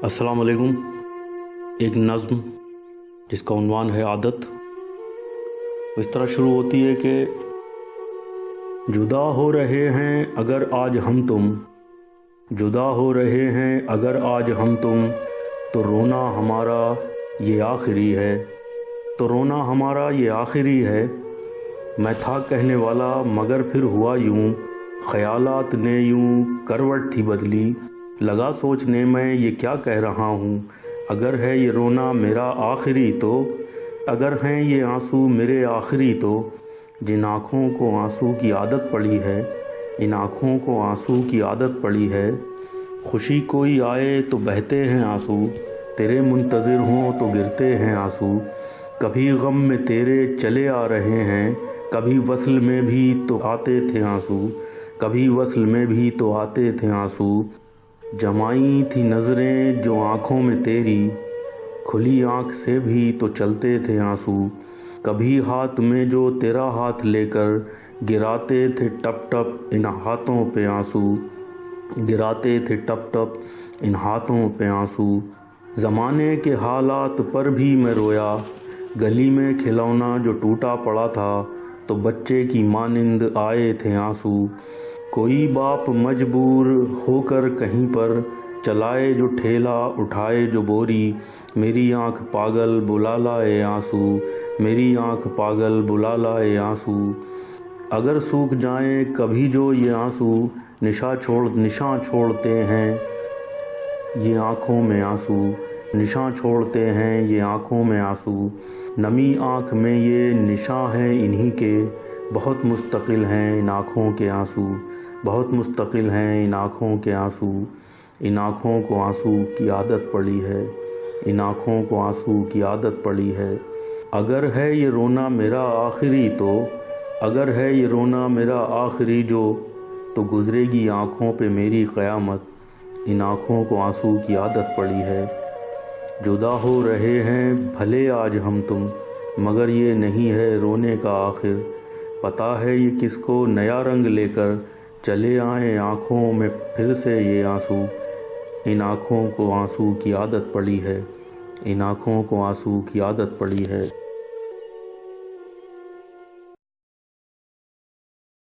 السلام علیکم۔ ایک نظم جس کا عنوان ہے عادت، اس طرح شروع ہوتی ہے کہ جدا ہو رہے ہیں اگر آج ہم تم، جدا ہو رہے ہیں اگر آج ہم تم، تو رونا ہمارا یہ آخری ہے، تو رونا ہمارا یہ آخری ہے۔ میں تھا کہنے والا مگر پھر ہوا یوں، خیالات نے یوں کروٹ تھی بدلی، لگا سوچنے میں یہ کیا کہہ رہا ہوں۔ اگر ہے یہ رونا میرا آخری تو، اگر ہیں یہ آنسو میرے آخری تو، جن آنکھوں کو آنسو کی عادت پڑی ہے، ان آنکھوں کو آنسو کی عادت پڑی ہے۔ خوشی کوئی آئے تو بہتے ہیں آنسو، تیرے منتظر ہوں تو گرتے ہیں آنسو۔ کبھی غم میں تیرے چلے آ رہے ہیں، کبھی وصل میں بھی تو آتے تھے آنسو، کبھی وصل میں بھی تو آتے تھے آنسو۔ جمائی تھی نظریں جو آنکھوں میں تیری، کھلی آنکھ سے بھی تو چلتے تھے آنسو۔ کبھی ہاتھ میں جو تیرا ہاتھ لے کر، گراتے تھے ٹپ ٹپ ان ہاتھوں پہ آنسو، گراتے تھے ٹپ ٹپ ان ہاتھوں پہ آنسو۔ زمانے کے حالات پر بھی میں رویا، گلی میں کھلونا جو ٹوٹا پڑا تھا، تو بچے کی مانند آئے تھے آنسو۔ کوئی باپ مجبور ہو کر کہیں پر، چلائے جو ٹھیلا اٹھائے جو بوری، میری آنکھ پاگل بلا لائے آنسو، میری آنکھ پاگل بلا لائے آنسو۔ اگر سوکھ جائیں کبھی جو یہ آنسو، نشاں چھوڑتے ہیں یہ آنکھوں میں آنسو، نشاں چھوڑتے ہیں یہ آنکھوں میں آنسو۔ نمی آنکھ میں یہ نشاں ہیں انہی کے، بہت مستقل ہیں ان آنکھوں کے آنسو، بہت مستقل ہیں ان آنکھوں کے آنسو۔ ان آنکھوں کو آنسو کی عادت پڑی ہے، ان آنکھوں کو آنسو کی عادت پڑی ہے۔ اگر ہے یہ رونا میرا آخری تو، اگر ہے یہ رونا میرا آخری جو، تو گزرے گی آنکھوں پہ میری قیامت۔ ان آنکھوں کو آنسو کی عادت پڑی ہے۔ جدا ہو رہے ہیں بھلے آج ہم تم، مگر یہ نہیں ہے رونے کا آخر۔ پتہ ہے یہ کس کو نیا رنگ لے کر، چلے آئیں آنکھوں میں پھر سے یہ آنسو۔ ان آنکھوں کو آنسو کی عادت پڑی ہے، ان آنکھوں کو آنسو کی عادت پڑی ہے۔